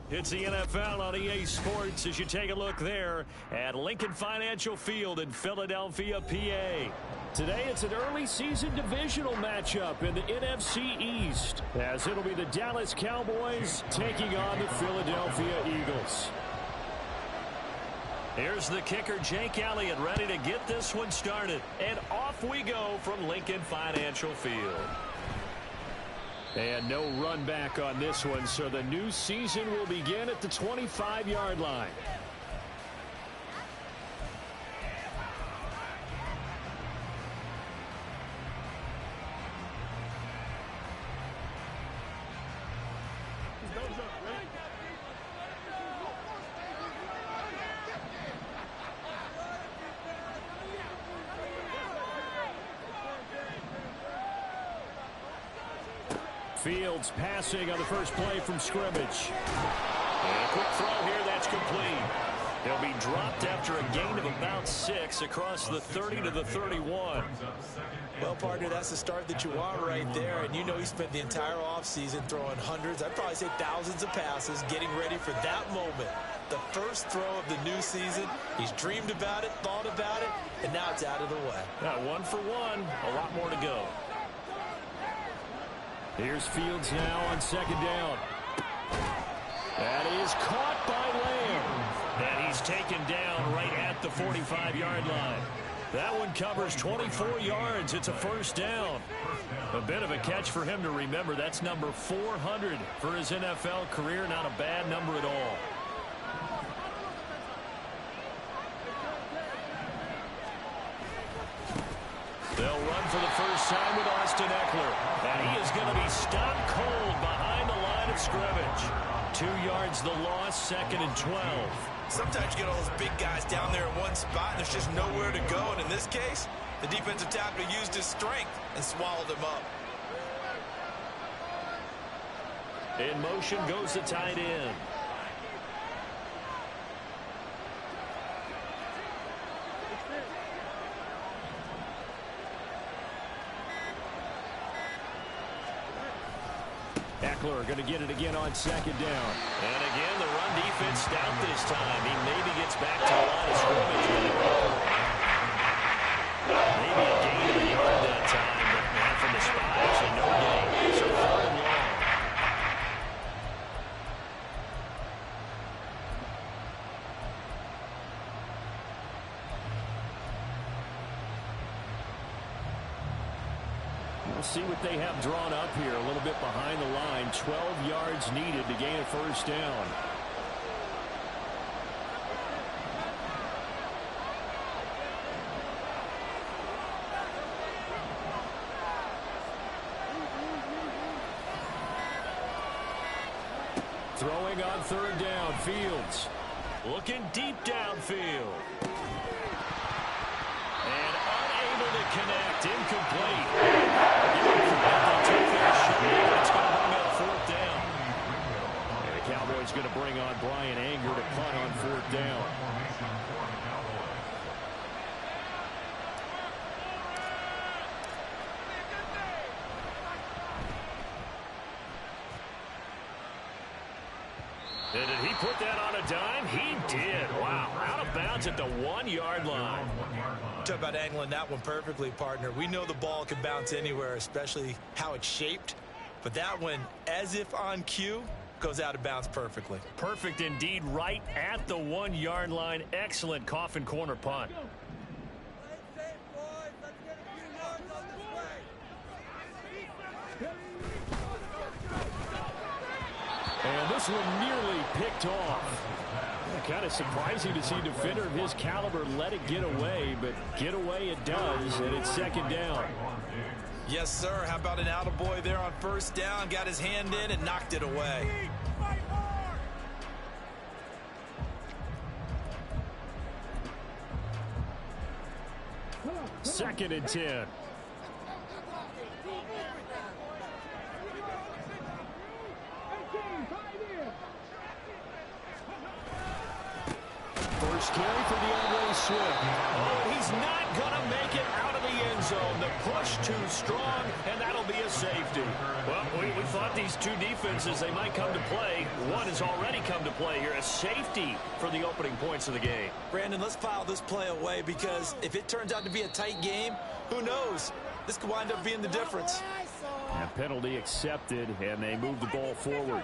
It's the NFL on EA Sports as you take a look there at Lincoln Financial Field in Philadelphia, PA. Today it's an early season divisional matchup in the NFC East, as it'll be the Dallas Cowboys taking on the Philadelphia Eagles. Here's the kicker, Jake Elliott, ready to get this one started. And off we go from Lincoln Financial Field. And no run back on this one, so the new season will begin at the 25-yard line. Fields passing on the first play from scrimmage. And a quick throw here, that's complete. He'll be dropped after a gain of about 6 across the 30 to the 31. Well, partner, that's the start that you want right there. And you know he spent the entire offseason throwing hundreds, I'd probably say thousands of passes, getting ready for that moment. The first throw of the new season. He's dreamed about it, thought about it, and now it's out of the way. Now, 1 for 1, a lot more to go. Here's Fields now on second down. That is caught by Lamb. And he's taken down right at the 45-yard line. That one covers 24 yards. It's a first down. A bit of a catch for him to remember. That's number 400 for his NFL career. Not a bad number at all. They'll run for the first time with Austin Eckler. And he is going to be stopped cold behind the line of scrimmage. 2 yards the loss, second and 12. Sometimes you get all those big guys down there in one spot, and there's just nowhere to go. And in this case, the defensive tackle used his strength and swallowed him up. In motion goes the tight end. Eckler going to get it again on second down. And again, the run defense stout this time. He maybe gets back to the line of scrimmage. Maybe a gain of a yard that time, but man, from the spot, actually no gain. So third and long. We'll see what they have drawn up here. A little bit behind the line. 12 yards needed to gain a first down. Throwing on third down, Fields. Looking deep downfield. And unable to connect. Incomplete. It's going to bring up fourth down. And the Cowboys going to bring on Brian Anger to punt on fourth down. And did he put that on a dime? He did. Wow. Out of bounds at the 1-yard line. Talk about angling that one perfectly, partner. We know the ball can bounce anywhere, especially how it's shaped. But that one, as if on cue, goes out of bounds perfectly. Perfect indeed, right at the 1-yard line. Excellent coffin corner punt. And this one nearly picked off. Kind of surprising to see a defender of his caliber let it get away, but get away it does, and it's second down. Yes, sir. How about an attaboy there on first down? Got his hand in and knocked it away. Second and 10. First carry for DeAndre Swift. Oh, he's not going to make it out of the end zone. The push too strong, and that'll be a safety. Well, we thought these two defenses, they might come to play. One has already come to play here. A safety for the opening points of the game. Brandon, let's file this play away because if it turns out to be a tight game, who knows? This could wind up being the difference. A penalty accepted, and they move the ball forward.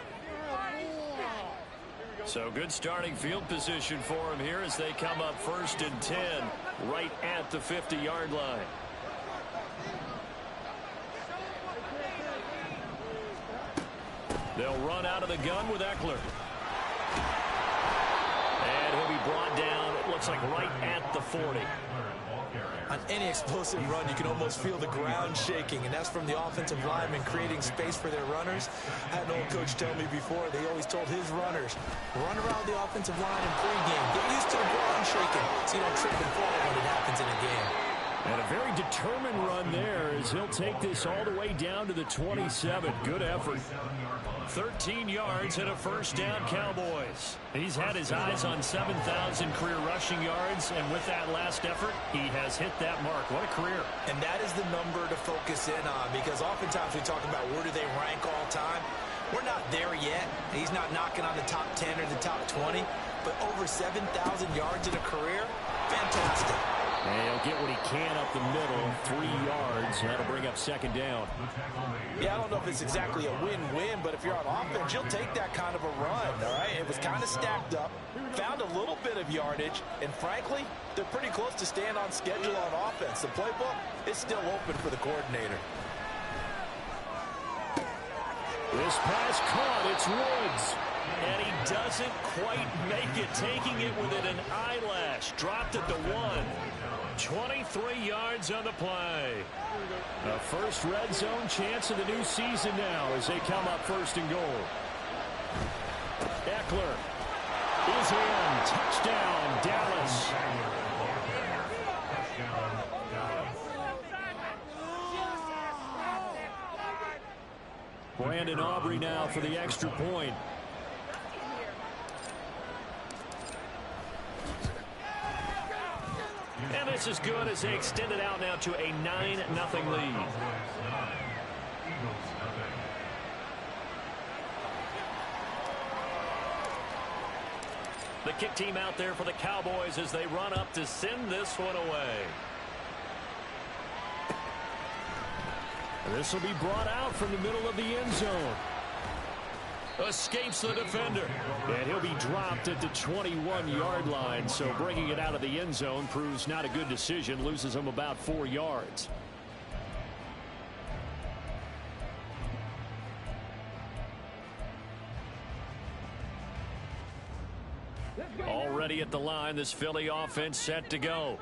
So good starting field position for him here as they come up 1st and 10 right at the 50-yard line. They'll run out of the gun with Eckler. And he'll be brought down, it looks like right at the 40. On any explosive run, you can almost feel the ground shaking, and that's from the offensive linemen creating space for their runners. I had an old coach tell me before, they always told his runners, run around the offensive line in pregame. Get used to the ground shaking so you don't trip and fall when it happens in a game. And a very determined run there as he'll take this all the way down to the 27. Good effort. 13 yards and a first down, Cowboys. He's had his eyes on 7,000 career rushing yards, and with that last effort, he has hit that mark. What a career. And that is the number to focus in on because oftentimes we talk about where do they rank all time. We're not there yet. He's not knocking on the top 10 or the top 20, but over 7,000 yards in a career, fantastic. And he'll get what he can up the middle, 3 yards. That'll bring up 2nd down. Yeah, I don't know if it's exactly a win-win, but if you're on offense, you'll take that kind of a run, all right? It was kind of stacked up, found a little bit of yardage, and frankly, they're pretty close to staying on schedule on offense. The playbook is still open for the coordinator. This pass caught. It's Woods. And he doesn't quite make it, taking it within an eyelash. Dropped at the 1. 23 yards on the play. The first red zone chance of the new season now as they come up 1st and goal. Eckler is in. Touchdown, Dallas. Brandon Aubrey now for the extra point. And this is good as they extend it out now to a 9-0 lead. The kick team out there for the Cowboys as they run up to send this one away. This will be brought out from the middle of the end zone. Escapes the defender. And he'll be dropped at the 21-yard line. So bringing it out of the end zone proves not a good decision. Loses him about 4 yards. Already at the line, this Philly offense set to go.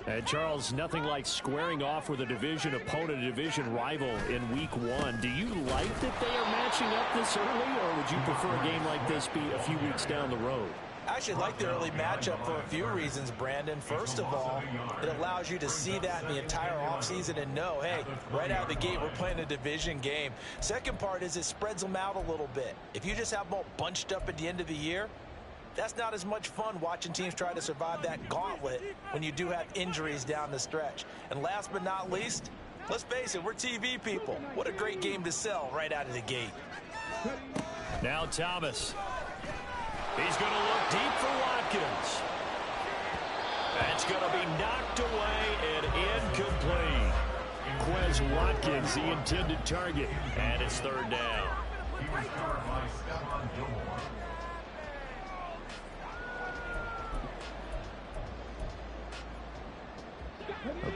And Charles, nothing like squaring off with a division opponent, a division rival in week 1. Do you like that they are matching up this early, or would you prefer a game like this be a few weeks down the road? I actually like the early matchup for a few reasons, Brandon. First of all, it allows you to see that in the entire offseason and know, hey, right out of the gate, we're playing a division game. Second part is it spreads them out a little bit. If you just have them all bunched up at the end of the year, that's not as much fun watching teams try to survive that gauntlet when you do have injuries down the stretch. And last but not least, let's face it, we're TV people. What a great game to sell right out of the gate. Now Thomas. He's going to look deep for Watkins. That's going to be knocked away and incomplete. Quez Watkins, the intended target. And it's 3rd down.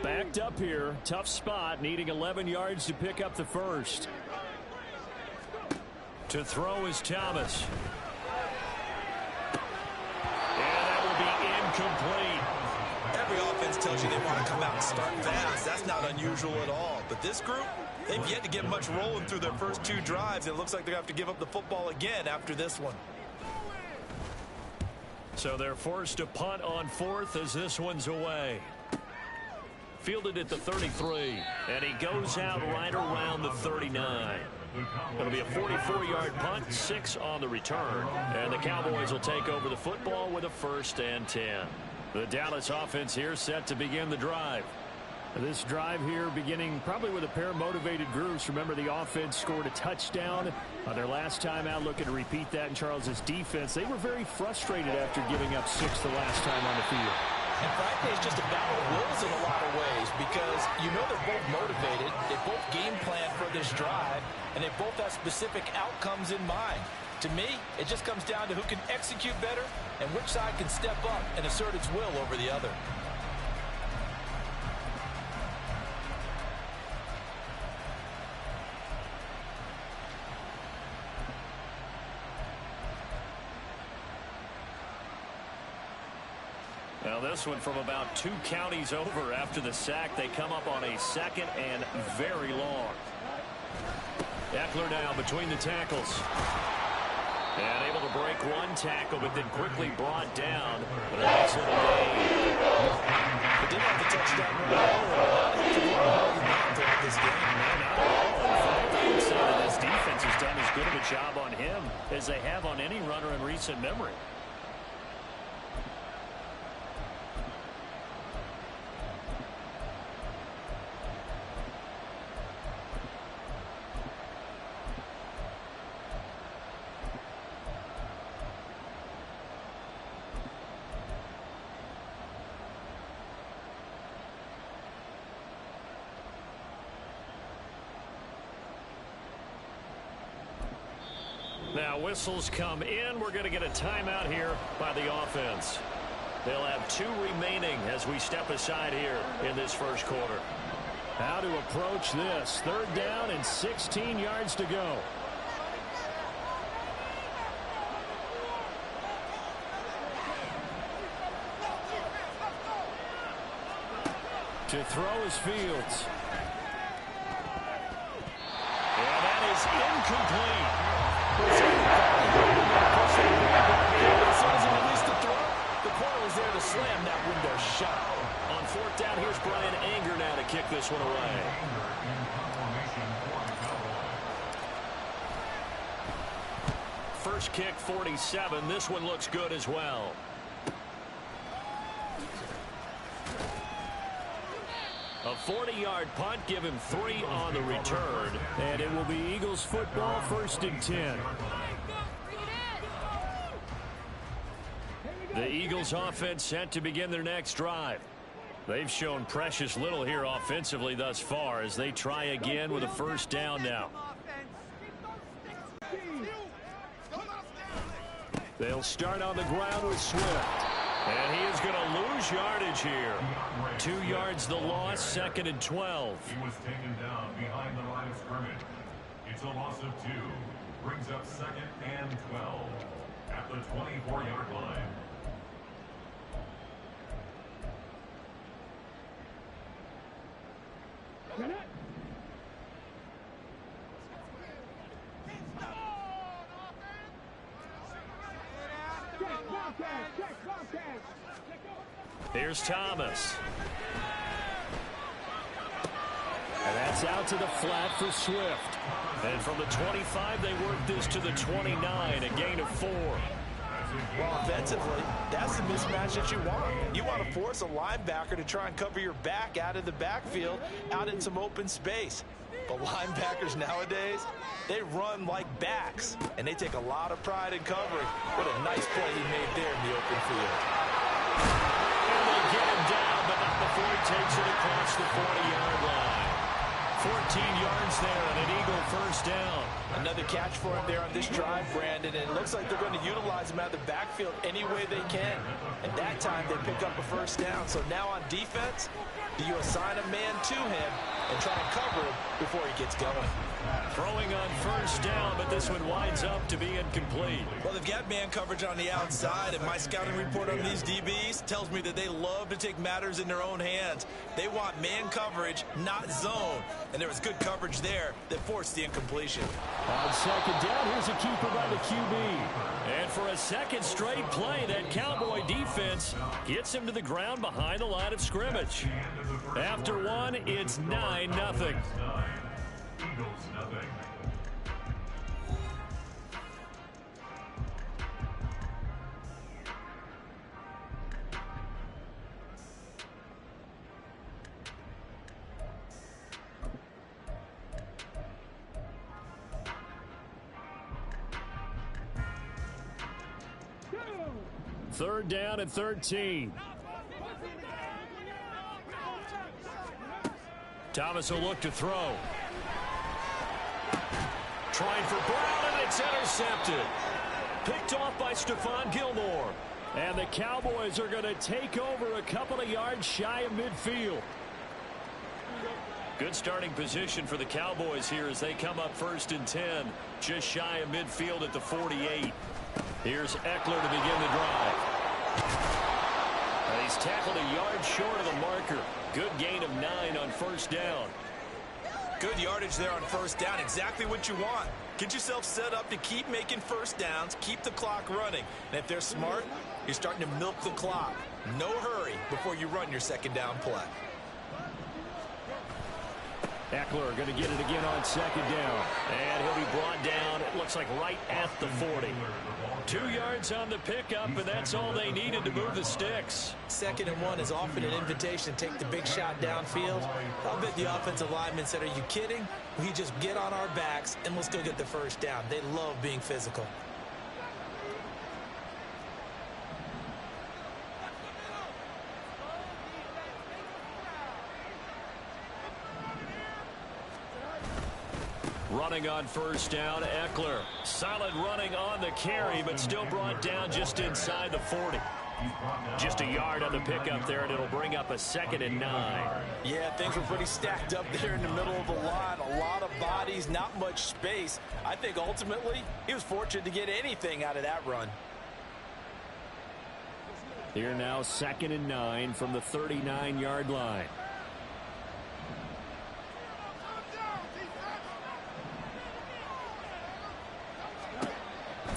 Backed up here. Tough spot. Needing 11 yards to pick up the first. To throw is Thomas. And that will be incomplete. Every offense tells you they want to come out and start fast. That's not unusual at all. But this group, they've yet to get much rolling through their first 2 drives. It looks like they're going to have to give up the football again after this one. So they're forced to punt on 4th as this one's away. Fielded at the 33, and he goes out right around the 39. It'll be a 44-yard punt, 6 on the return, and the Cowboys will take over the football with a 1st and 10. The Dallas offense here set to begin the drive. This drive here beginning probably with a pair of motivated groups. Remember, the offense scored a touchdown on their last time out, looking to repeat that in Charles's defense. They were very frustrated after giving up 6 the last time on the field. And frankly, it's just a battle of wills in a lot of ways because you know they're both motivated. They both game plan for this drive, and they both have specific outcomes in mind. To me, it just comes down to who can execute better and which side can step up and assert its will over the other. Now this one from about 2 counties over after the sack. They come up on a 2nd and very long. Eckler now between the tackles. And able to break 1 tackle, but then quickly brought down. But a nice little gain. They didn't have the touchdown run throughout this game. Not at all. In fact, I would say that this defense has done as good of a job on him as they have on any runner in recent memory. Now whistles come in. We're going to get a timeout here by the offense. They'll have 2 remaining as we step aside here in this first quarter. How to approach this. 3rd down and 16 yards to go. To throw is Fields. And that is incomplete. As soon as he released the throw, the corner was there to slam that window shut. On 4th down, here's Brian Anger now to kick this one away. First kick, 47. This one looks good as well. A 40-yard punt, give him 3 on the return, and it will be Eagles football, 1st and 10. The Eagles offense set to begin their next drive. They've shown precious little here offensively thus far as they try again with a 1st down now. They'll start on the ground with Swift. And he is going to lose yardage here. 2 yards the loss, 2nd and 12. He was taken down behind the line of scrimmage. It's a loss of 2. Brings up 2nd and 12 at the 24-yard line. Here's Thomas. And that's out to the flat for Swift. And from the 25, they work this to the 29, a gain of 4. Well, offensively, that's the mismatch that you want. You want to force a linebacker to try and cover your back out of the backfield, out in some open space. But linebackers nowadays, they run like backs, and they take a lot of pride in covering. What a nice play he made there in the open field. And they get him down, but not before he takes it across the 40-yard line. 14 yards there and an Eagle 1st down. Another catch for him there on this drive, Brandon, and it looks like they're going to utilize him out of the backfield any way they can. And that time they pick up a 1st down. So now on defense, do you assign a man to him and try and cover him before he gets going? Throwing on 1st down, but this one winds up to be incomplete. Well, they've got man coverage on the outside, and my scouting report on these DBs tells me that they love to take matters in their own hands. They want man coverage, not zone. And there was good coverage there that forced the incompletion. On 2nd down, here's a keeper by the QB. And for a 2nd straight play, that Cowboy defense gets him to the ground behind the line of scrimmage. After one, it's 9-0. Eagles nothing. Third down and 13. Thomas will look to throw. Trying for Brown, and it's intercepted. Picked off by Stephon Gilmore. And the Cowboys are going to take over a couple of yards shy of midfield. Good starting position for the Cowboys here as they come up 1st and 10. Just shy of midfield at the 48. Here's Eckler to begin the drive. And he's tackled a yard short of the marker. Good gain of 9 on 1st down. Good yardage there on 1st down. Exactly what you want. Get yourself set up to keep making 1st downs, keep the clock running. And if they're smart, you're starting to milk the clock. No hurry before you run your 2nd down play. Eckler going to get it again on 2nd down. And he'll be brought down, it looks like right at the 40. 2 yards on the pickup, and that's all they needed to move the sticks. 2nd and 1 is often an invitation to take the big shot downfield. I'll bet the offensive linemen said, are you kidding? We just get on our backs, and let's go get the 1st down. They love being physical. Running on 1st down, Eckler. Solid running on the carry, but still brought down just inside the 40. Just a yard on the pickup there, and it'll bring up a 2nd and 9. Yeah, things were pretty stacked up there in the middle of the line. A lot of bodies, not much space. I think ultimately he was fortunate to get anything out of that run. Here now, 2nd and 9 from the 39-yard line.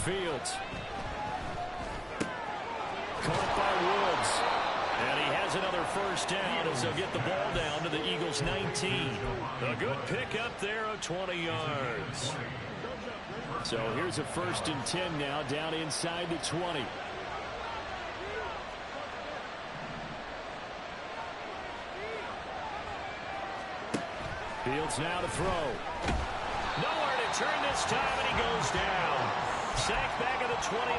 Fields. Caught by Woods. And he has another 1st down as they'll get the ball down to the Eagles' 19. A good pickup there of 20 yards. So here's a 1st and 10 now down inside the 20. Fields now to throw. Nowhere to turn this time, and he goes down. Sacked back at the 29.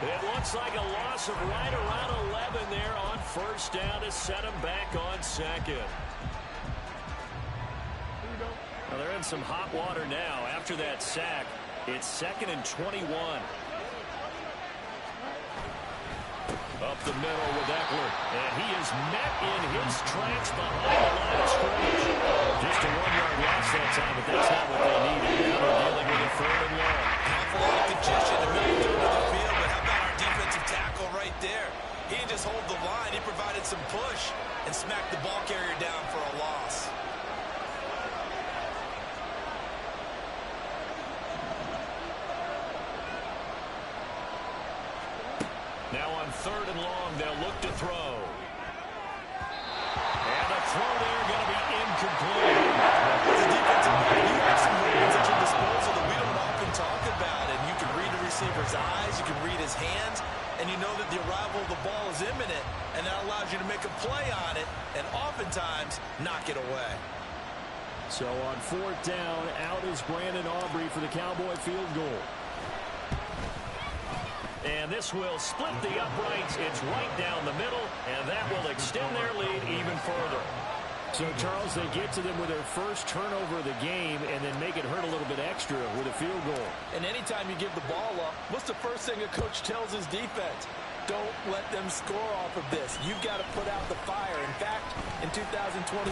It looks like a loss of right around 11 there on 1st down to set him back on 2nd. Well, they're in some hot water now after that sack. It's 2nd and 21. Up the middle with Eckler. And he is met in his tracks behind the line of scrimmage. Just a 1-yard loss that time, but that's not what they needed. Now they're dealing with a 3rd and long. Awful lot of congestion in the middle of the field, but how about our defensive tackle right there? He didn't just hold the line. He provided some push and smacked the ball carrier down for a loss. Now on 3rd and long, they'll look to throw. And the throw there going to be incomplete. As a defensive player, you have some weapons at your disposal that we don't often talk about. And you can read the receiver's eyes, you can read his hands, and you know that the arrival of the ball is imminent, and that allows you to make a play on it and oftentimes knock it away. So on 4th down, out is Brandon Aubrey for the Cowboy field goal. And this will split the uprights. It's right down the middle, and that will extend their lead even further. So, Charles, they get to them with their first turnover of the game and then make it hurt a little bit extra with a field goal. And anytime you give the ball up, what's the first thing a coach tells his defense? Don't let them score off of this. You've got to put out the fire. In fact, in 2021,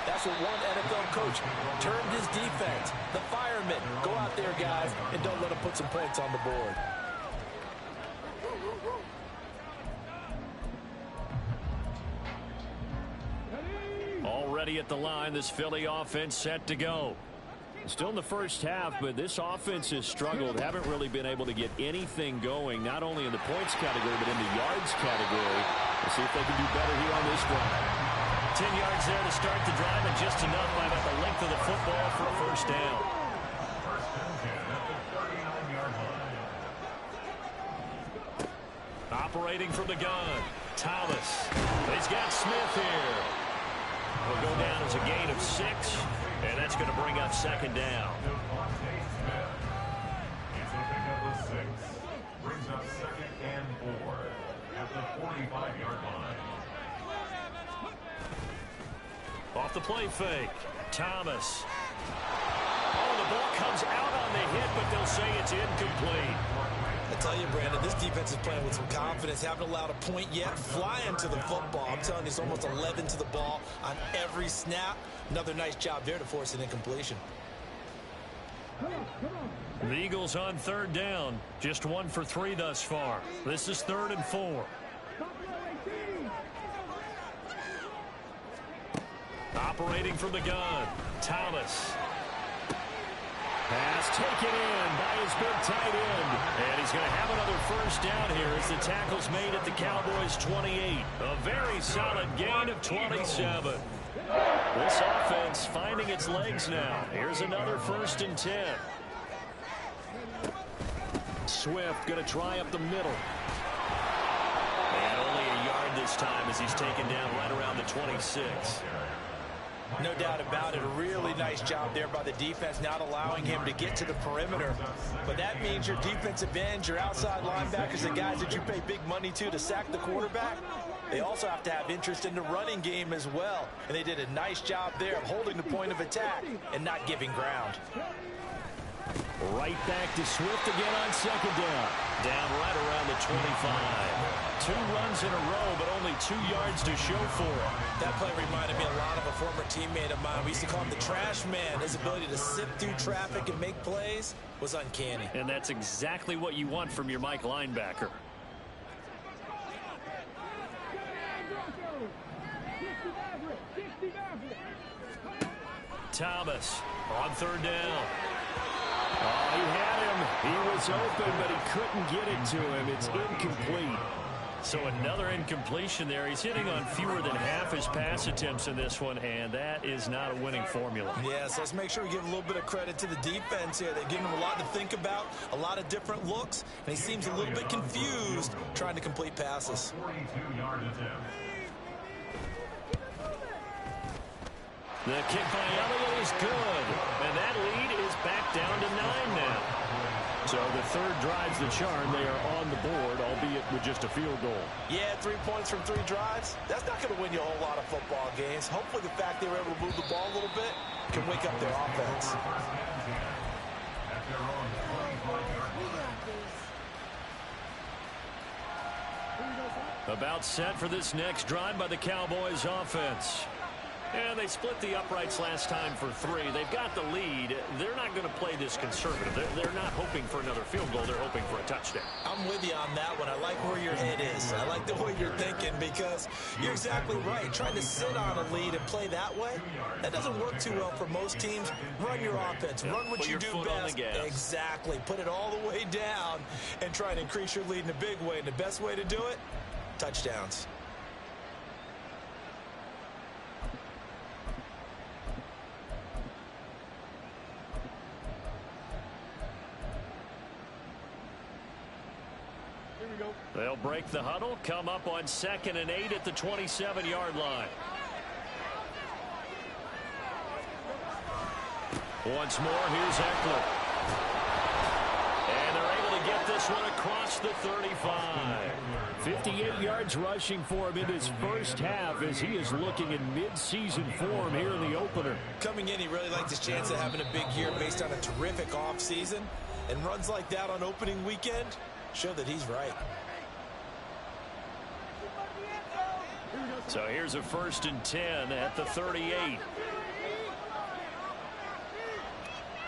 that's what one NFL coach termed his defense, the firemen. Go out there, guys, and don't let them put some points on the board. Already at the line, this Philly offense set to go. Still in the first half, but this offense has struggled. Haven't really been able to get anything going, not only in the points category, but in the yards category. We'll see if they can do better here on this drive. 10 yards there to start the drive, and just enough by about the length of the football for a 1st down. Operating from the gun, Thomas. He's got Smith here. Will go down as a gain of 6, and that's going to bring up 2nd down. Brings up second and 4 at the 45-yard line. Off the play fake. Thomas. Oh, the ball comes out on the hit, but they'll say it's incomplete. I tell you, Brandon, this defense is playing with some confidence. Haven't allowed a point yet. Flying to the football. I'm telling you, it's almost 11 to the ball on every snap. Another nice job there to force an incompletion. The Eagles on third down. Just 1 for 3 thus far. This is 3rd and 4. Operating from the gun. Thomas. Pass taken in by his big tight end. And he's going to have another first down here as the tackle's made at the Cowboys' 28. A very solid gain of 27. This offense finding its legs now. Here's another 1st and 10. Swift going to try up the middle. And only a yard this time as he's taken down right around the 26. No doubt about it. A really nice job there by the defense, not allowing him to get to the perimeter. But that means your defensive ends, your outside linebackers, the guys that you pay big money to sack the quarterback, they also have to have interest in the running game as well. And they did a nice job there of holding the point of attack and not giving ground. Right back to Swift again on 2nd down. Down right around the 25. 2 runs in a row, but only 2 yards to show for it. That play reminded me a lot of a former teammate of mine. We used to call him the trash man. His ability to sift through traffic and make plays was uncanny. And that's exactly what you want from your Mike linebacker. Thomas on 3rd down. Oh, he had him. He was open, but he couldn't get it to him. It's incomplete. So another incompletion there. He's hitting on fewer than half his pass attempts in this one, and that is not a winning formula. Yes, let's make sure we give a little bit of credit to the defense here. They've given him a lot to think about, a lot of different looks, and he seems a little bit confused trying to complete passes. 42-yard attempt. The kick by Elliott is good, and that lead is back down to 9 now. So the 3rd drives the charm. They are on the board, albeit with just a field goal. Yeah, 3 points from 3 drives. That's not going to win you a whole lot of football games. Hopefully the fact they were able to move the ball a little bit can wake up their offense. About set for this next drive by the Cowboys offense. And they split the uprights last time for 3. They've got the lead. They're not going to play this conservative. They're not hoping for another field goal. They're hoping for a touchdown. I'm with you on that one. I like where your head is. I like the way you're thinking because you're exactly right. Trying to sit on a lead and play that way, that doesn't work too well for most teams. Run your offense. Run what you do best. Exactly. Put it all the way down and try and increase your lead in a big way. And the best way to do it, touchdowns. They'll break the huddle, come up on 2nd and 8 at the 27-yard line. Once more, here's Eckler. And they're able to get this one across the 35. 58 yards rushing for him in his first half as he is looking in mid-season form here in the opener. Coming in, he really likes his chance of having a big year based on a terrific offseason. And runs like that on opening weekend show that he's right. So here's a 1st and 10 at the 38.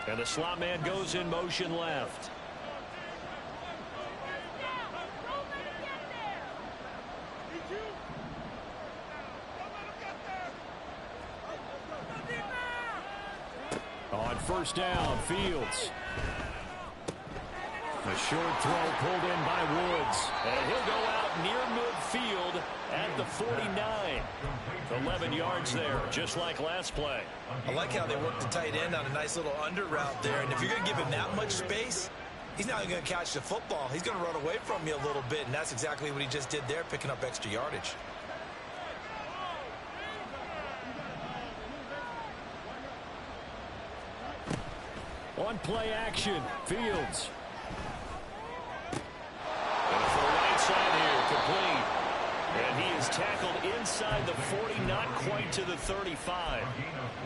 And the slot man goes in motion left. On 1st down, Fields. A short throw pulled in by Woods. And he'll go out near midfield at the 49. 11 yards there, just like last play. I like how they work the tight end on a nice little under route there. And if you're going to give him that much space, he's not going to catch the football. He's going to run away from you a little bit. And that's exactly what he just did there, picking up extra yardage. On play action, Fields. incomplete. And he is tackled inside the 40, not quite to the 35.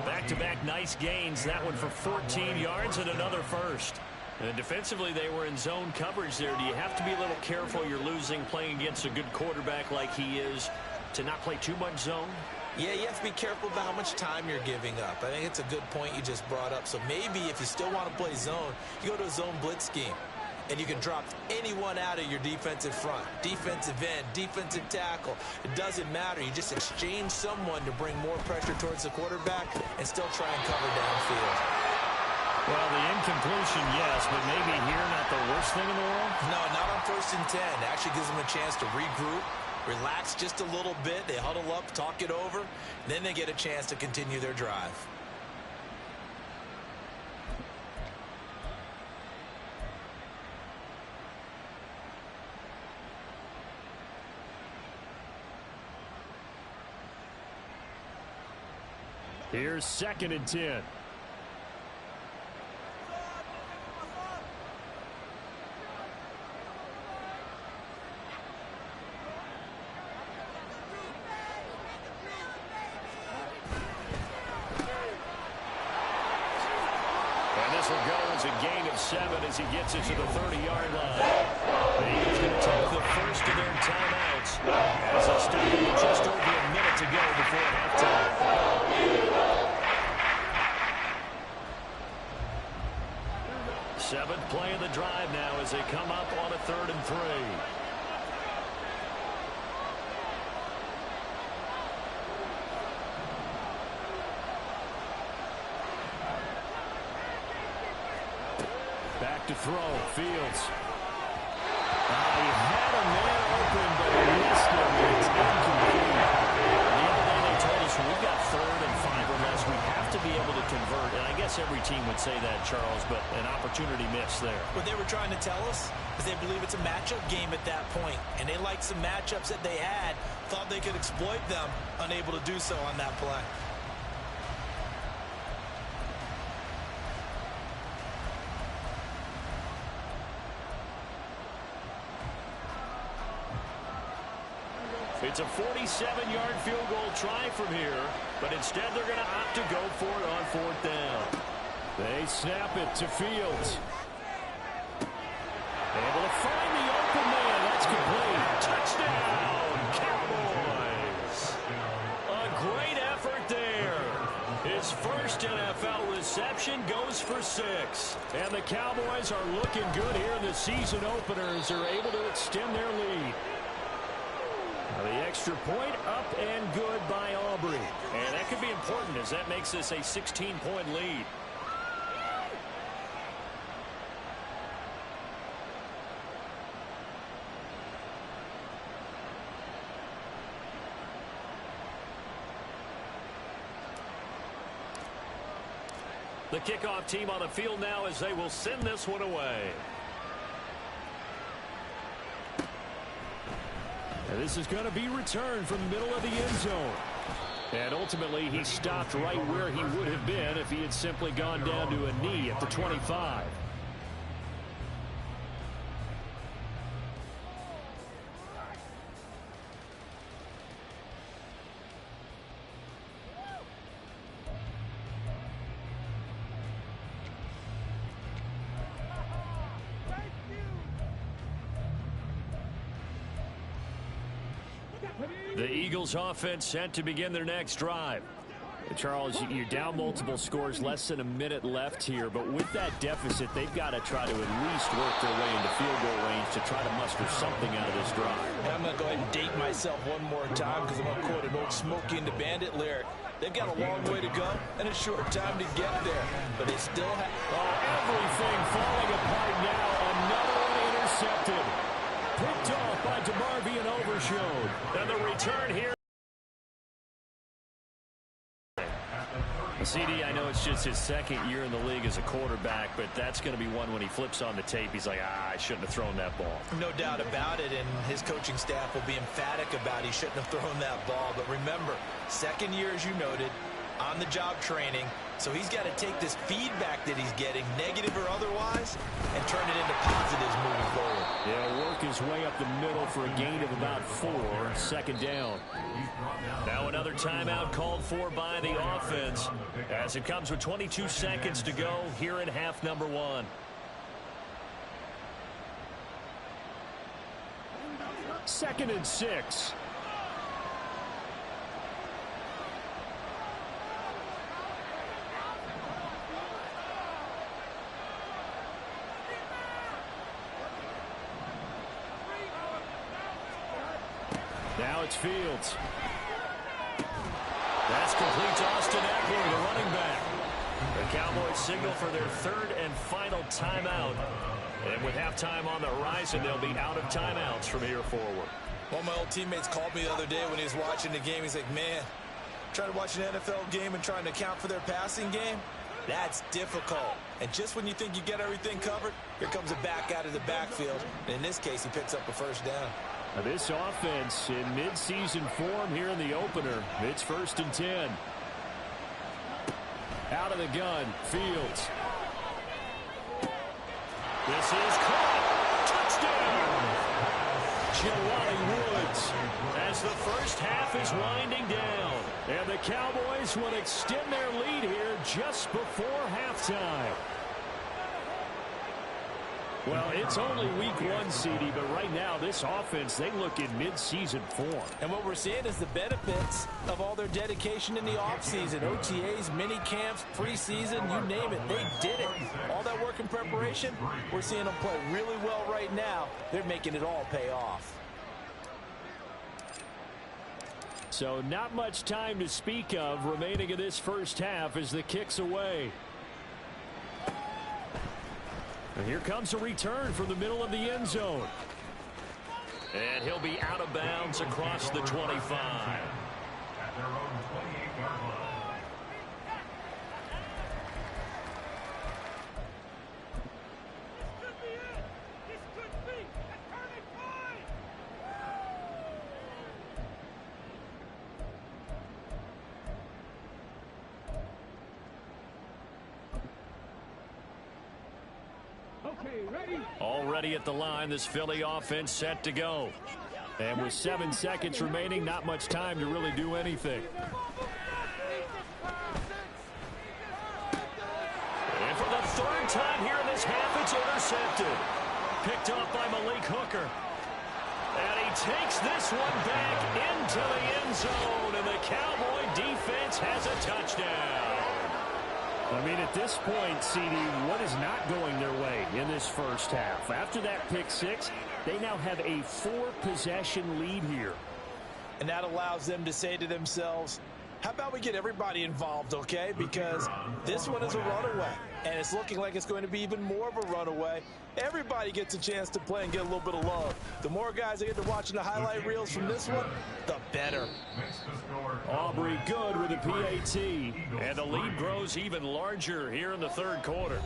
Back-to-back nice gains. That one for 14 yards and another first. And defensively, they were in zone coverage there. Do you have to be a little careful? You're losing playing against a good quarterback like he is to not play too much zone? Yeah, you have to be careful about how much time you're giving up. I think it's a good point you just brought up. So maybe if you still want to play zone, you go to a zone blitz scheme. And you can drop anyone out of your defensive front. Defensive end, defensive tackle. It doesn't matter. You just exchange someone to bring more pressure towards the quarterback and still try and cover downfield. Well, the incompletion, yes, but maybe here not the worst thing in the world? No, not on 1st and 10. It actually gives them a chance to regroup, relax just a little bit. They huddle up, talk it over. Then they get a chance to continue their drive. Here's 2nd and 10. And this will go as a gain of 7 as he gets it to the 30-yard line. The Eagles going to take the first of their timeouts as they start with just over a minute to go before halftime. 7th play of the drive now as they come up on a 3rd and 3. Back to throw. Fields. He had a man open, but he missed him. It's incomplete. The other day they told us we've got 3rd and 5 or less. We have to be able to convert. And I guess every team would say that, Charles, but an opportunity missed there. What they were trying to tell us is they believe it's a matchup game at that point. And they liked some matchups that they had, thought they could exploit them, unable to do so on that play. It's a 47-yard field goal try from here, but instead they're going to opt to go for it on 4th down. They snap it to Fields. Able to find the open man. That's complete. Touchdown, Cowboys. A great effort there. His first NFL reception goes for 6. And the Cowboys are looking good here in the season opener as they're able to extend their lead. The extra point up and good by Aubrey. And that could be important as that makes this a 16-point lead. The kickoff team on the field now as they will send this one away. And this is going to be returned from the middle of the end zone. And ultimately, he stopped right where he would have been if he had simply gone down to a knee at the 25. The Eagles offense set to begin their next drive. Charles, you're down multiple scores, less than a minute left here, but with that deficit, they've got to try to at least work their way into field goal range to try to muster something out of this drive. And I'm going to go ahead and date myself one more time because I'm going to quote an old Smokey and the Bandit lyric. They've got a long way to go and a short time to get there, but they still have... everything falling apart now. Another one intercepted. Picked off by DeMarvie and Overshowed. And the return here. CD, I know it's just his second year in the league as a quarterback, but that's going to be one when he flips on the tape. He's like, I shouldn't have thrown that ball. No doubt about it, and his coaching staff will be emphatic about he shouldn't have thrown that ball. But remember, second year, as you noted, on-the-job training. So he's got to take this feedback that he's getting, negative or otherwise, and turn it into positives moving forward. He'll work his way up the middle for a gain of about 4, second down. Now another timeout called for by the offense as it comes with 22 seconds to go here in half number 1. Second and 6. Now it's Fields. That's complete to Austin Eckler, the running back. The Cowboys signal for their third and final timeout. And with halftime on the horizon, they'll be out of timeouts from here forward. One of my old teammates called me the other day when he was watching the game. He's like, man, trying to watch an NFL game and trying to account for their passing game, that's difficult. And just when you think you get everything covered, here comes a back out of the backfield. And in this case, he picks up a first down. Now this offense in midseason form here in the opener. It's 1st and 10. Out of the gun, Fields. This is caught. Touchdown. Jelani Woods as the first half is winding down. And the Cowboys will extend their lead here just before halftime. Well, it's only week 1, CD, but right now this offense, they look in midseason form. And what we're seeing is the benefits of all their dedication in the offseason. OTAs, mini camps, preseason, you name it. They did it. All that work in preparation, we're seeing them play really well right now. They're making it all pay off. So not much time to speak of remaining in this first half as the kick's away. And here comes a return from the middle of the end zone. And he'll be out of bounds across the 25. At their own 28-yard line. Already at the line, this Philly offense set to go. And with 7 seconds remaining, not much time to really do anything. And for the 3rd time here in this half, it's intercepted. Picked off by Malik Hooker. And he takes this one back into the end zone. And the Cowboy defense has a touchdown. I mean, at this point, CD, what is not going their way in this first half? After that pick 6, they now have a 4-possession lead here. And that allows them to say to themselves, how about we get everybody involved, okay? Because this one is a runaway, and it's looking like it's going to be even more of a runaway. Everybody gets a chance to play and get a little bit of love. The more guys that get to watching the highlight reels from this one, the better. Aubrey good with a PAT, and the lead grows even larger here in the 3rd quarter.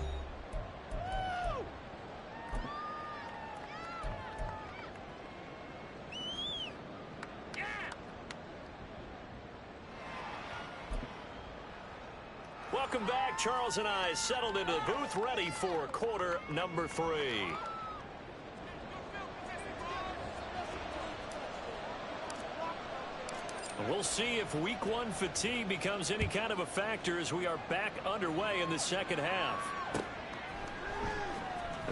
Welcome back. Charles and I settled into the booth, ready for quarter number 3. We'll see if week 1 fatigue becomes any kind of a factor as we are back underway in the second half.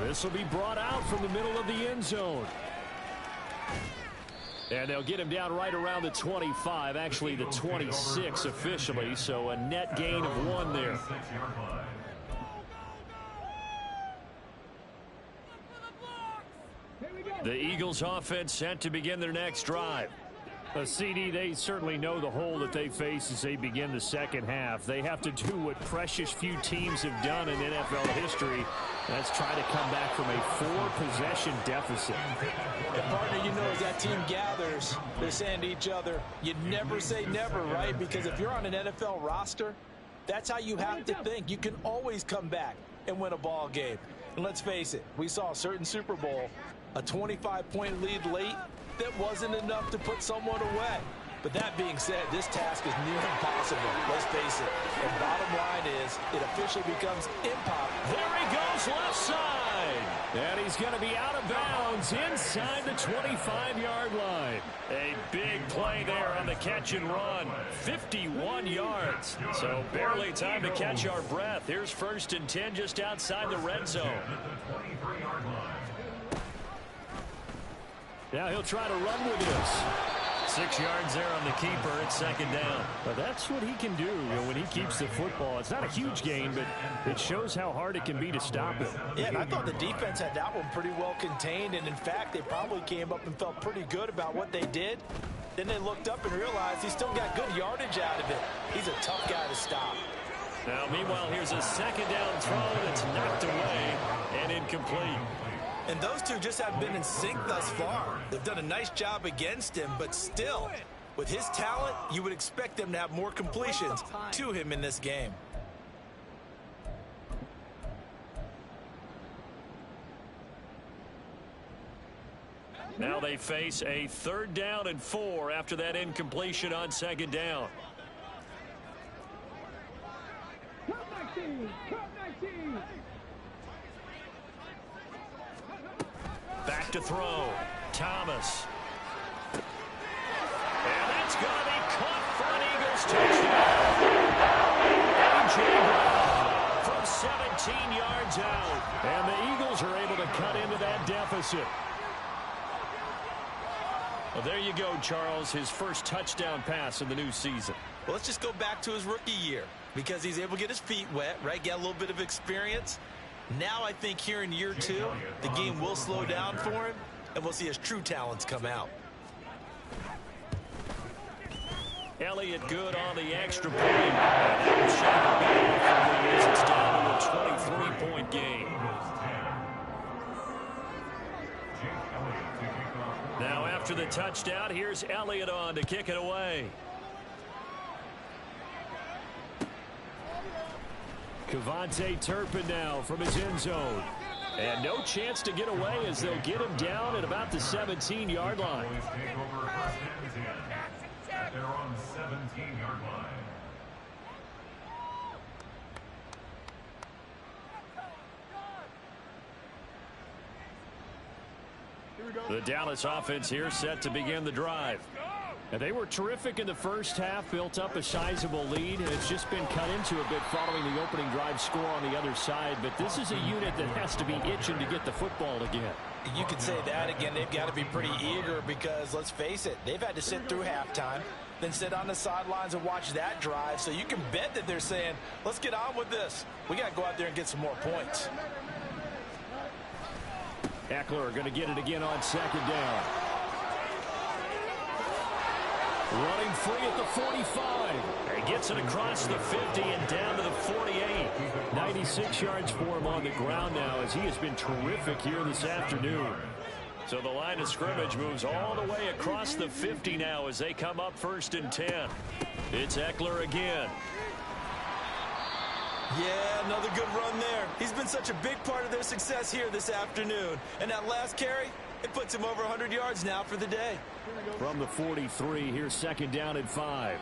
This will be brought out from the middle of the end zone. And they'll get him down right around the 25, actually the 26 officially, so a net gain of 1 there. The Eagles offense set to begin their next drive. CD, they certainly know the hole that they face as they begin the second half. They have to do what precious few teams have done in NFL history. That's try to come back from a 4-possession deficit. And partner, you know, as that team gathers, they're saying to each other, you never say never, right? Because if you're on an NFL roster, that's how you have to think. You can always come back and win a ball game. And let's face it, we saw a certain Super Bowl, a 25-point lead late, that wasn't enough to put someone away. But that being said, this task is near impossible. Let's face it. The bottom line is it officially becomes impossible. There he goes left side. And he's going to be out of bounds inside the 25-yard line. A big play there on the catch and run. 51 yards. So barely time to catch our breath. Here's 1st and 10 just outside the red zone. Now he'll try to run with this. 6 yards there on the keeper. It's 2nd down. But that's what he can do, when he keeps the football. It's not a huge gain, but it shows how hard it can be to stop it. Yeah, and I thought the defense had that one pretty well contained. And, in fact, they probably came up and felt pretty good about what they did. Then they looked up and realized he still got good yardage out of it. He's a tough guy to stop. Now, meanwhile, here's a 2nd down throw that's knocked away and incomplete. And those two just haven't been in sync thus far. They've done a nice job against him, but still, with his talent, you would expect them to have more completions to him in this game. Now they face a 3rd down and 4 after that incompletion on 2nd down. Back to throw. Thomas. And that's going to be caught for an Eagles touchdown. A.J. Brown from 17 yards out. And the Eagles are able to cut into that deficit. Well, there you go, Charles. His first touchdown pass in the new season. Well, let's just go back to his rookie year because he's able to get his feet wet, right? Get a little bit of experience. Now I think here in year 2, the game will slow down for him, and we'll see his true talents come out. Elliott good on the extra point. And that will shut the it's down to a 23-point game. Now after the touchdown, here's Elliott on to kick it away. Cavante Turpin now from his end zone. And no chance to get away as they'll get him down at about the 17-yard line. They're on the 17-yard line. The Dallas offense here set to begin the drive. And they were terrific in the first half, built up a sizable lead. It's just been cut into a bit following the opening drive score on the other side. But this is a unit that has to be itching to get the football again. You could say that again. They've got to be pretty eager because, let's face it, they've had to sit through halftime, then sit on the sidelines and watch that drive. So you can bet that they're saying, let's get on with this. We got to go out there and get some more points. Eckler going to get it again on 2nd down. Running free at the 45. He gets it across the 50 and down to the 48. 96 yards for him on the ground now as he has been terrific here this afternoon. So the line of scrimmage moves all the way across the 50 now as they come up 1st and 10. It's Eckler again. Yeah, another good run there. He's been such a big part of their success here this afternoon. And that last carry, it puts him over 100 yards now for the day. From the 43, here's 2nd down and 5.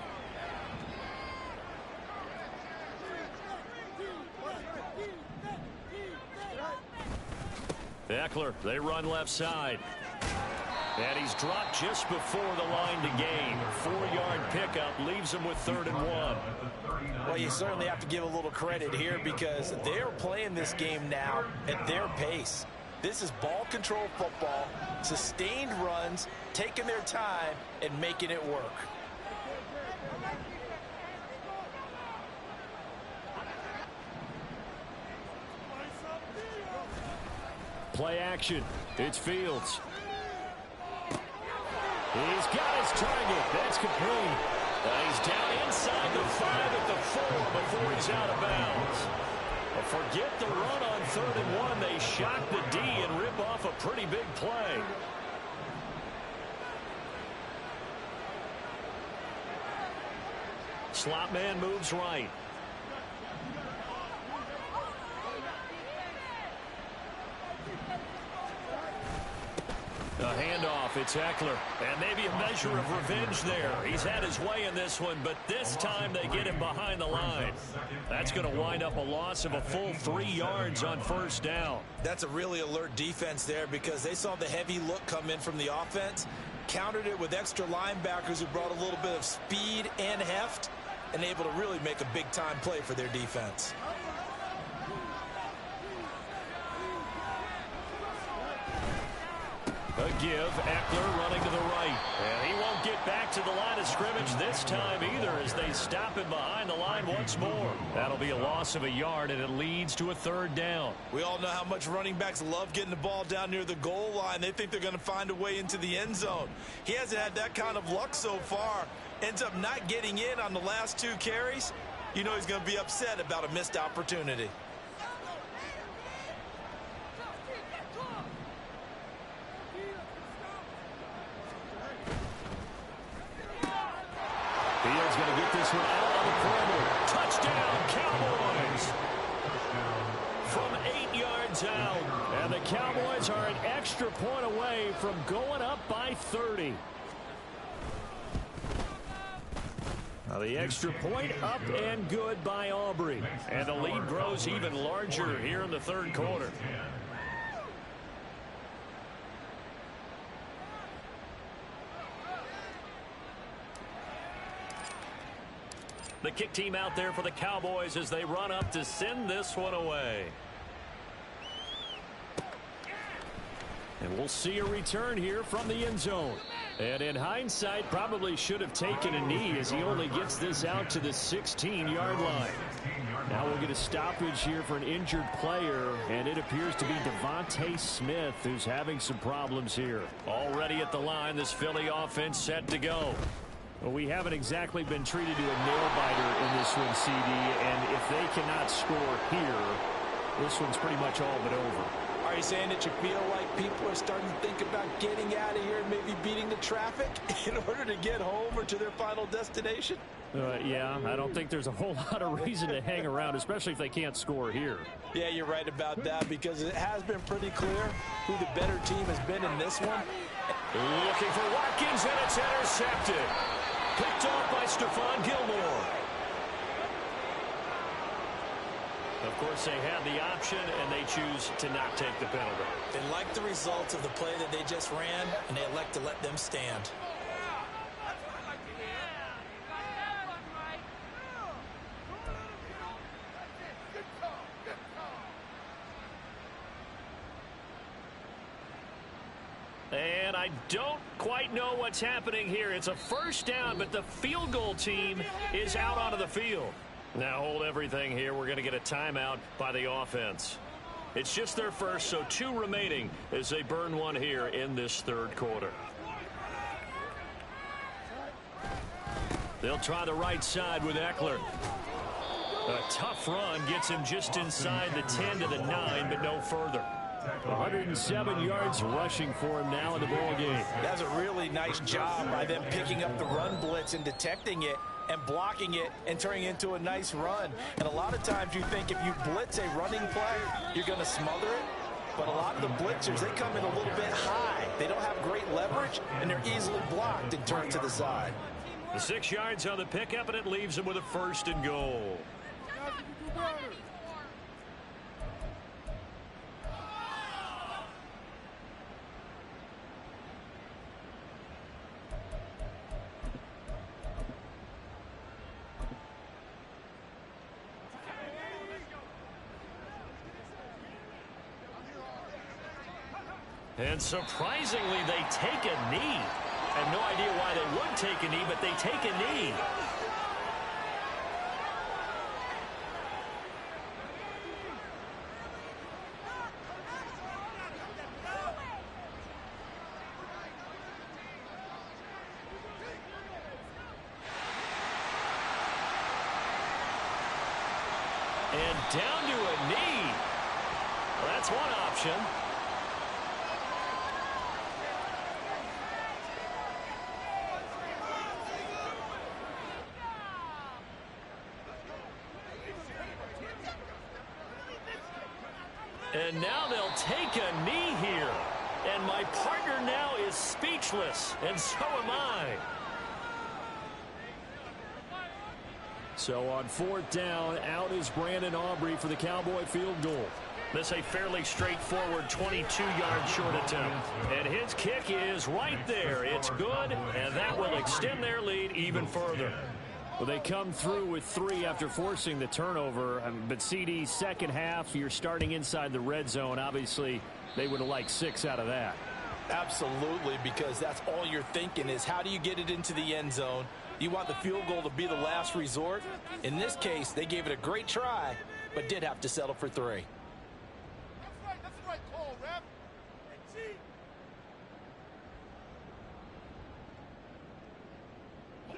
Eckler, they run left side. And he's dropped just before the line to gain. 4-yard pickup leaves him with 3rd and 1. Well, you certainly have to give a little credit here because they're playing this game now at their pace. This is ball control football, sustained runs, taking their time and making it work. Play action. It's Fields. He's got his target. That's complete. He's down inside the 5 at the 4 before he's out of bounds. Forget the run on 3rd and 1. They shock the D and rip off a pretty big play. Slot man moves right. A handoff off. It's Eckler. And maybe a measure of revenge there. He's had his way in this one, but this time they get him behind the line. That's going to wind up a loss of a full 3 yards on first down. That's a really alert defense there because they saw the heavy look come in from the offense, countered it with extra linebackers who brought a little bit of speed and heft, and able to really make a big-time play for their defense. A give, Eckler running to the right. And he won't get back to the line of scrimmage this time either as they stop him behind the line once more. That'll be a loss of a yard, and it leads to a 3rd down. We all know how much running backs love getting the ball down near the goal line. They think they're going to find a way into the end zone. He hasn't had that kind of luck so far. Ends up not getting in on the last 2 carries. You know he's going to be upset about a missed opportunity. Fields going to get this one out on the perimeter. Touchdown, Cowboys! From 8 yards out. And the Cowboys are an extra point away from going up by 30. Now the extra point up and good by Aubrey. And the lead grows even larger here in the 3rd quarter. The kick team out there for the Cowboys as they run up to send this one away. And we'll see a return here from the end zone. And in hindsight, probably should have taken a knee as he only gets this out to the 16-yard line. Now we'll get a stoppage here for an injured player, and it appears to be Devontae Smith who's having some problems here. Already at the line, this Philly offense set to go. Well, we haven't exactly been treated to a nail-biter in this one, CD, and if they cannot score here, this one's pretty much all but over. Are you saying that you feel like people are starting to think about getting out of here and maybe beating the traffic in order to get home or to their final destination? Yeah, I don't think there's a whole lot of reason to hang around, especially if they can't score here. Yeah, you're right about that because it has been pretty clear who the better team has been in this one. Looking for Watkins, and it's intercepted. Picked off by Stephon Gilmore. Of course, they had the option, and they choose to not take the penalty. They like the results of the play that they just ran, and they elect to let them stand. And I don't quite know what's happening here. It's a 1st down, but the field goal team is out onto the field. Now hold everything here. We're going to get a timeout by the offense. It's just their first, so 2 remaining as they burn one here in this 3rd quarter. They'll try the right side with Eckler. A tough run gets him just inside the 10 to the 9, but no further. 107 yards rushing for him now in the ball game. That's a really nice job by them picking up the run blitz and detecting it and blocking it and turning it into a nice run. And a lot of times you think if you blitz a running play, you're going to smother it. But a lot of the blitzers, they come in a little bit high. They don't have great leverage, and they're easily blocked and turned to the side. The 6 yards on the pickup, and it leaves them with a 1st and goal. And surprisingly, they take a knee. I have no idea why they would take a knee, but they take a knee. And down to a knee. Well, that's one option. And now they'll take a knee here. And my partner now is speechless, and so am I. So on 4th down, out is Brandon Aubrey for the Cowboy field goal. This a fairly straightforward 22-yard short attempt. And his kick is right there. It's good, and that will extend their lead even further. Well, they come through with 3 after forcing the turnover. But CD, second half, you're starting inside the red zone. Obviously, they would have liked 6 out of that. Absolutely, because that's all you're thinking is how do you get it into the end zone? You want the field goal to be the last resort. In this case, they gave it a great try, but did have to settle for 3. That's the right call, ref.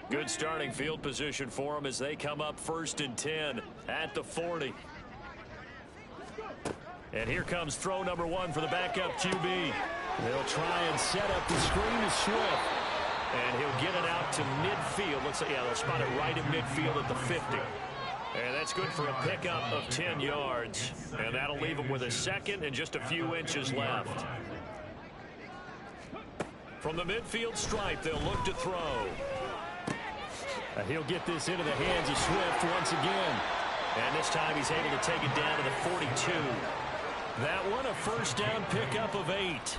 Good starting field position for them as they come up 1st and 10 at the 40. And here comes throw number 1 for the backup QB. They'll try and set up the screen to Swift. And he'll get it out to midfield. Looks like, yeah, they'll spot it right at midfield at the 50. And that's good for a pickup of 10 yards. And that'll leave him with a second and just a few inches left. From the midfield stripe, they'll look to throw. He'll get this into the hands of Swift once again. And this time he's able to take it down to the 42. That one a first down pickup of 8.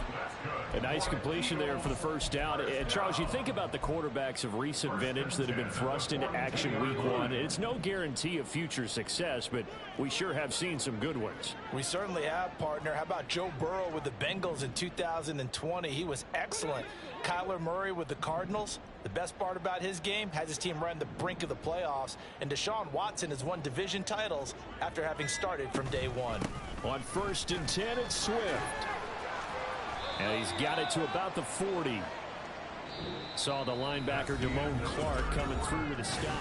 A nice completion there for the first down. And Charles, you think about the quarterbacks of recent vintage that have been thrust into action week 1. It's no guarantee of future success, but we sure have seen some good ones. We certainly have, partner. How about Joe Burrow with the Bengals in 2020? He was excellent. Kyler Murray with the Cardinals. The best part about his game has his team right on the brink of the playoffs. And Deshaun Watson has won division titles after having started from day 1. On 1st and 10, it's Swift. And he's got it to about the 40. Saw the linebacker, Damone Clark, coming through with a stop.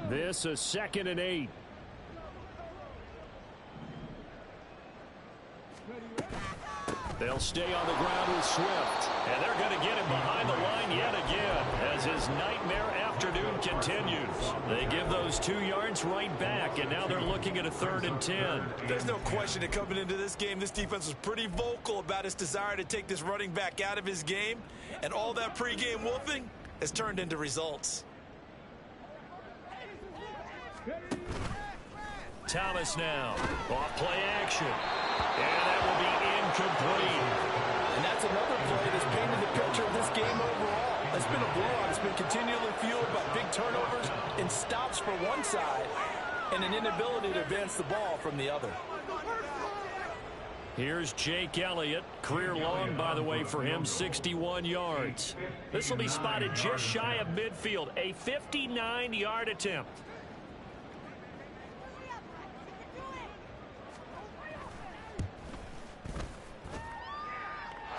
This a 2nd and 8. They'll stay on the ground with Swift. And they're going to get him behind the line yet again as his nightmare afternoon continues. They give those 2 yards right back, and now they're looking at a 3rd and 10. There's no question that coming into this game, this defense was pretty vocal about its desire to take this running back out of his game. And all that pregame wolfing has turned into results. Thomas now. Off play action. And that will be incomplete. And that's another play that's painted the picture of this game overall. It's been a blowout. It's been continually fueled by big turnovers and stops for one side and an inability to advance the ball from the other. Here's Jake Elliott. Career long, by the way, for him, 61 yards. This will be spotted just shy of midfield. A 59-yard attempt.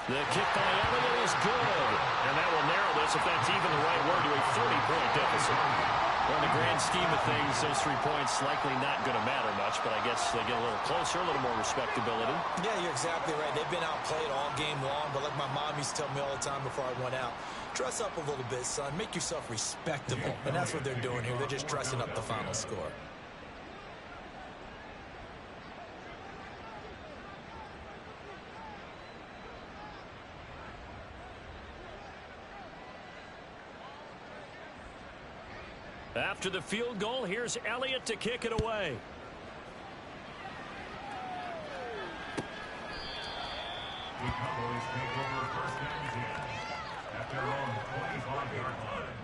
The kick by Elliott is good. And that will narrow this, if that's even the right word, to a 30-point deficit. Well, in the grand scheme of things, those 3 points likely not going to matter much, but I guess they get a little closer, a little more respectability. Yeah, you're exactly right. They've been outplayed all game long, but like my mom used to tell me all the time before I went out, dress up a little bit, son. Make yourself respectable. And that's what they're doing here. They're just dressing up the final score. After the field goal, here's Elliott to kick it away. The Cowboys take over 1st and 10 at their own 25-yard line.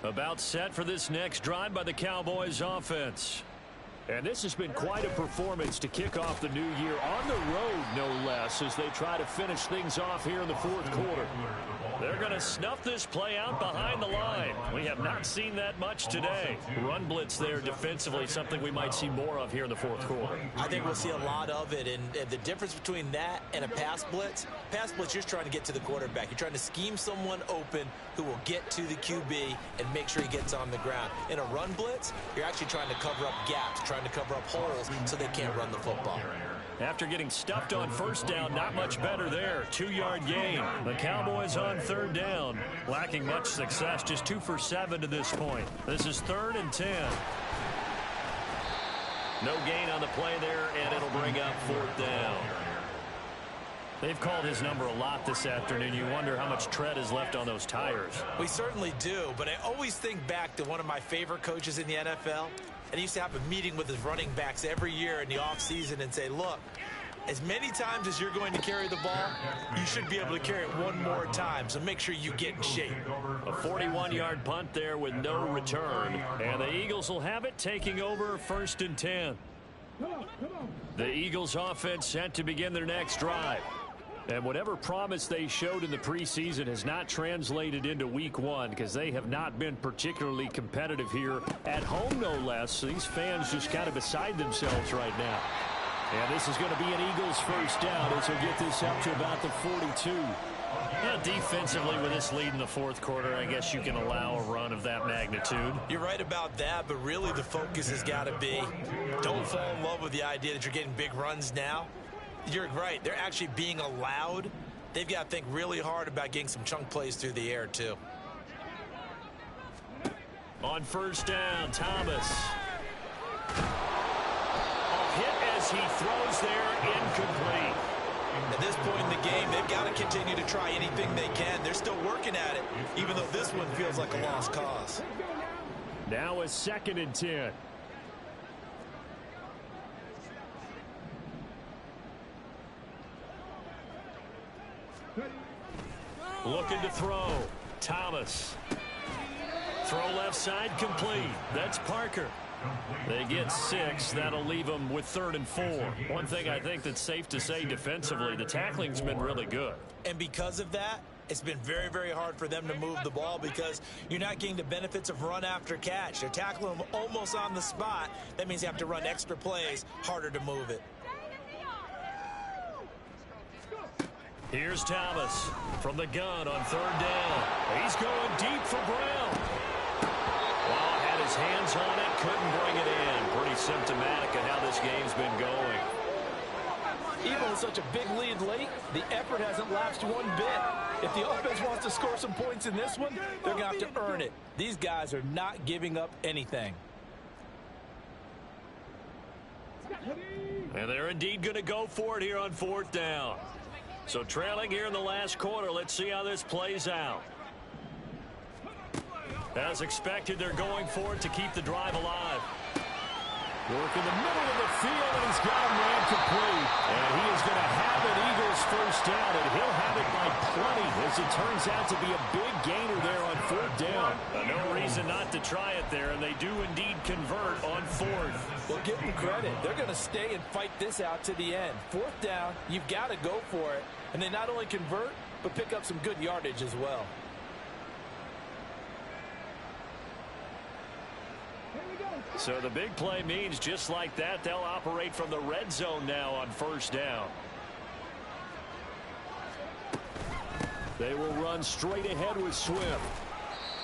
About set for this next drive by the Cowboys offense. And this has been quite a performance to kick off the new year on the road, no less, as they try to finish things off here in the fourth quarter. They're going to snuff this play out behind the line. We have not seen that much today. Run blitz there defensively, something we might see more of here in the fourth quarter. I think we'll see a lot of it, and the difference between that and a pass blitz, you're trying to get to the quarterback. You're trying to scheme someone open who will get to the QB and make sure he gets on the ground. In a run blitz, you're actually trying to cover up gaps, trying to cover up holes so they can't run the football. After getting stuffed on first down, not much better there. 2-yard gain. The Cowboys on third down, lacking much success, just 2 for 7 to this point. This is 3rd and 10. No gain on the play there, and it'll bring up 4th down. They've called his number a lot this afternoon. You wonder how much tread is left on those tires. We certainly do, but I always think back to one of my favorite coaches in the NFL. And he used to have a meeting with his running backs every year in the offseason and say, look, as many times as you're going to carry the ball, you should be able to carry it one more time, so make sure you get in shape. A 41-yard punt there with no return. And the Eagles will have it, taking over 1st and 10. The Eagles offense set to begin their next drive. And whatever promise they showed in the preseason has not translated into week 1 because they have not been particularly competitive here at home, no less. So these fans just kind of beside themselves right now. And this is going to be an Eagles first down as they'll get this up to about the 42. Yeah, defensively with this lead in the fourth quarter, I guess you can allow a run of that magnitude. You're right about that, but really the focus has got to be don't fall in love with the idea that you're getting big runs now. You're right. They're actually being allowed. They've got to think really hard about getting some chunk plays through the air, too. On first down, Thomas. A hit as he throws there, incomplete. At this point in the game, they've got to continue to try anything they can. They're still working at it, even though this one feels like a lost cause. Now a 2nd and 10. Looking to throw. Thomas. Throw left side, complete. That's Parker. They get 6. That'll leave them with 3rd and 4. One thing I think that's safe to say defensively, the tackling's been really good. And because of that, it's been very, very hard for them to move the ball because you're not getting the benefits of run after catch. They're tackling them almost on the spot. That means you have to run extra plays, harder to move it. Here's Thomas from the gun on 3rd down. He's going deep for Brown. Well, had his hands on it, couldn't bring it in. Pretty symptomatic of how this game's been going. Even with such a big lead late, the effort hasn't lapsed one bit. If the offense wants to score some points in this one, they're going to have to earn it. These guys are not giving up anything. And they're indeed going to go for it here on 4th down. So trailing here in the last quarter, let's see how this plays out. As expected, they're going for it to keep the drive alive. Work in the middle of the field, and he's got him ran complete. And he is going to have an Eagles first down, and he'll have it by plenty, as it turns out to be a big gainer there on 4th down. No reason not to try it there, and they do indeed convert on 4th. Well, give them credit. They're going to stay and fight this out to the end. 4th down, you've got to go for it. And they not only convert, but pick up some good yardage as well. So the big play means just like that, they'll operate from the red zone now on 1st down. They will run straight ahead with Swift.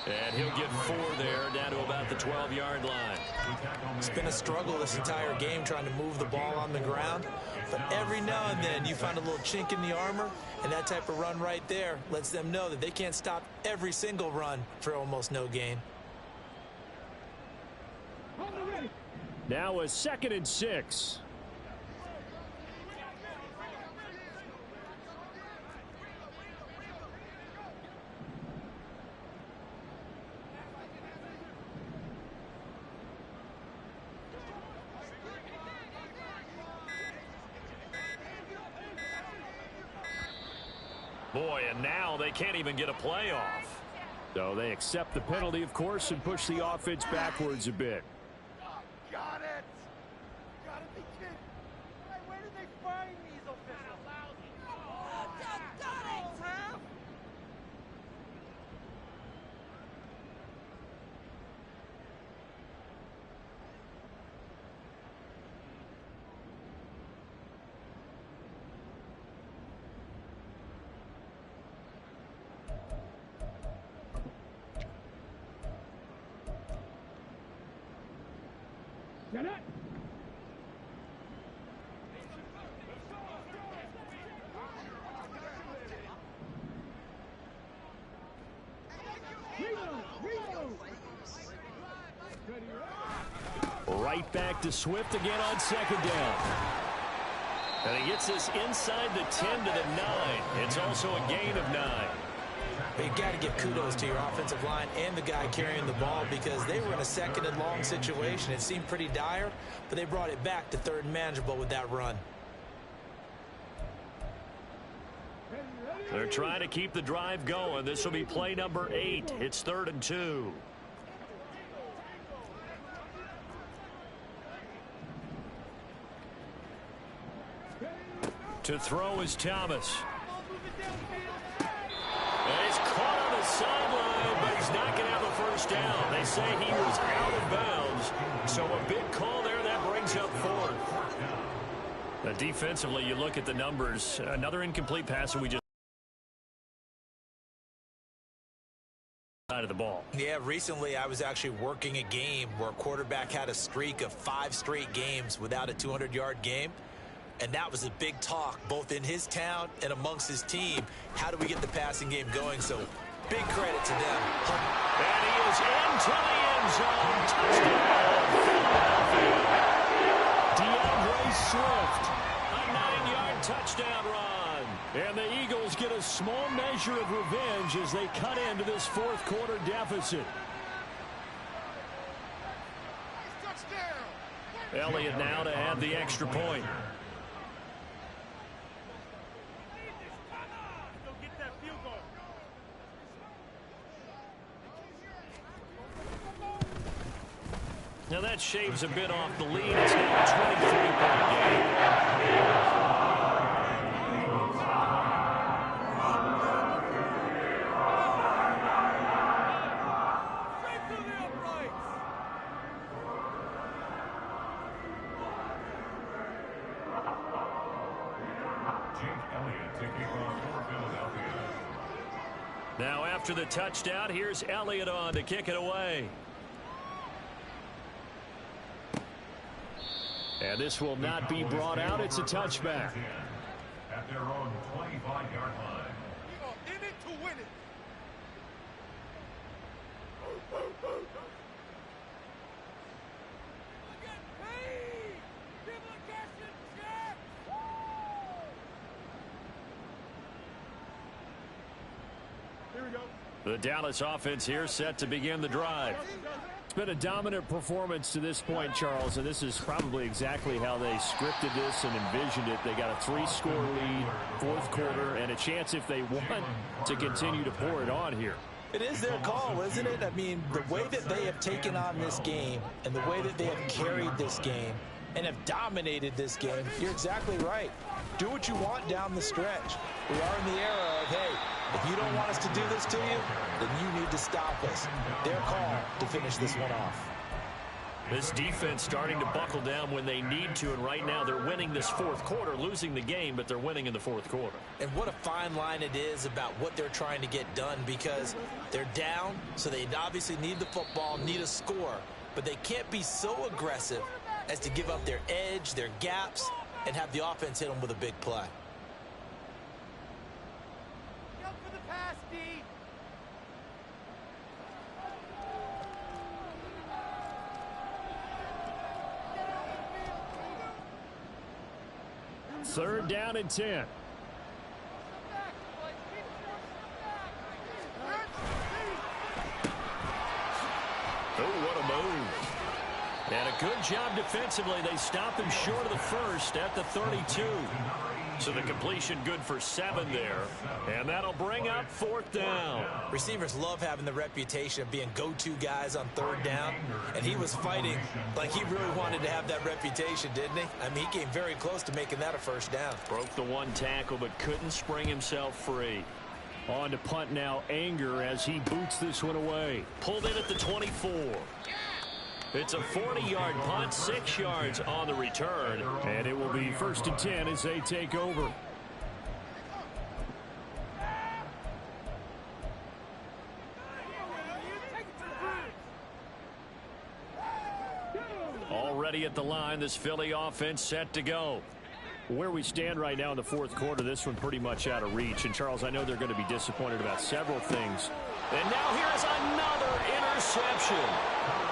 And he'll get 4 there, down to about the 12-yard line. It's been a struggle this entire game trying to move the ball on the ground. But every now and then you find a little chink in the armor, and that type of run right there lets them know that they can't stop every single run for almost no gain. Now a 2nd and 6. Boy, and now they can't even get a play off. So they accept the penalty, of course, and push the offense backwards a bit. Got it. Right back to Swift again on second down. And he gets this inside the 10 to the 9. It's also a gain of 9. You got to give kudos to your offensive line and the guy carrying the ball because they were in a second and long situation. It seemed pretty dire, but they brought it back to third and manageable with that run. They're trying to keep the drive going. This will be play number 8. It's 3rd and 2. To throw is Thomas. And he's caught on the sideline, but he's not going to have a first down. They say he was out of bounds. So a big call there. That brings up 4th. Defensively, you look at the numbers. Another incomplete pass, and we just side of the ball. Yeah, recently I was actually working a game where a quarterback had a streak of 5 straight games without a 200-yard game. And that was a big talk, both in his town and amongst his team. How do we get the passing game going? So, big credit to them. And he is into the end zone. Touchdown, Philadelphia. DeAndre Swift, a 9-yard touchdown run. And the Eagles get a small measure of revenge as they cut into this fourth quarter deficit. Elliott now to add the extra point. Now that shaves a bit off the lead. It's now a 23-point game. Now after the touchdown, here's Elliott on to kick it away. And this will not be brought out. It's a touchback. At their own 25-yard line. In it to win it. Here we go. The Dallas offense here set to begin the drive. It's been a dominant performance to this point, Charles, and this is probably exactly how they scripted this and envisioned it. They got a 3-score lead, fourth quarter, and a chance, if they want, to continue to pour it on here. It is their call, isn't it? I mean, the way that they have taken on this game and the way that they have carried this game and have dominated this game, you're exactly right. Do what you want down the stretch. We are in the era of, hey, if you don't want us to do this to you, then you need to stop us. Their call to finish this one off. This defense starting to buckle down when they need to, and right now they're winning this fourth quarter, losing the game, but they're winning in the fourth quarter. And what a fine line it is about what they're trying to get done, because they're down, so they obviously need the football, need a score, but they can't be so aggressive as to give up their edge, their gaps, and have the offense hit them with a big play. Go for the pass, D. Third down and 10. Oh, what a move. And a good job defensively. They stop him short of the first at the 32. So the completion good for 7 there. And that'll bring up fourth down. Receivers love having the reputation of being go-to guys on third down. And he was fighting like he really wanted to have that reputation, didn't he? I mean, he came very close to making that a first down. Broke the one tackle, but couldn't spring himself free. On to punt now, Anger, as he boots this one away. Pulled in at the 24. It's a 40-yard punt, 6 yards on the return. And it will be 1st and 10 as they take over. Already at at the line. This Philly offense set to go. Where we stand right now in the fourth quarter, this one pretty much out of reach. And, Charles, I know they're going to be disappointed about several things. And now here's another interception.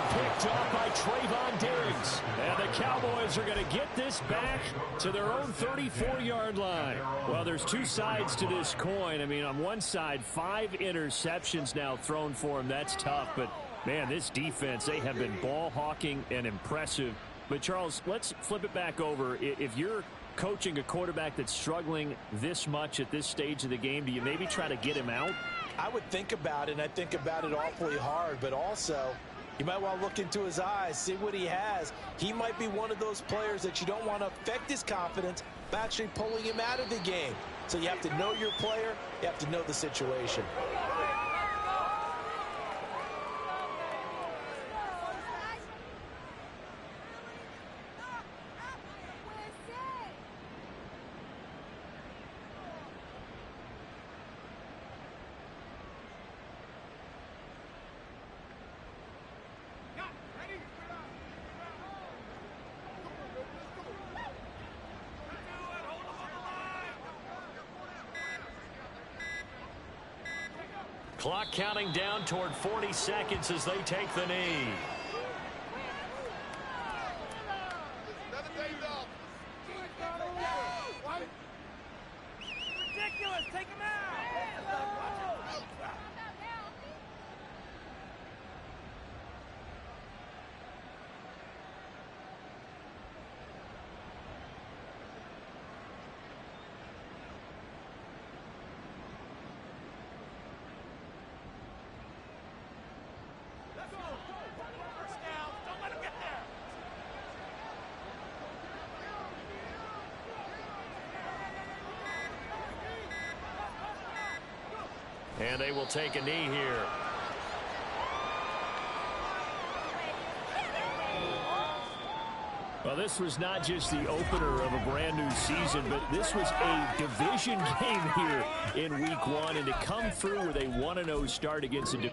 Picked off by Trayvon Diggs. And the Cowboys are going to get this back to their own 34-yard line. Well, there's two sides to this coin. I mean, on one side, 5 interceptions now thrown for him. That's tough. But, man, this defense, they have been ball hawking and impressive. But, Charles, let's flip it back over. If you're coaching a quarterback that's struggling this much at this stage of the game, do you maybe try to get him out? I would think about it, and I think about it awfully hard, but also you might want to look into his eyes, see what he has. He might be one of those players that you don't want to affect his confidence by actually pulling him out of the game. So you have to know your player, you have to know the situation. Clock counting down toward 40 seconds as they take the knee. Ridiculous! Take him out! And they will take a knee here. Well, this was not just the opener of a brand new season, but this was a division game here in week 1. And to come through with a 1-0 start against a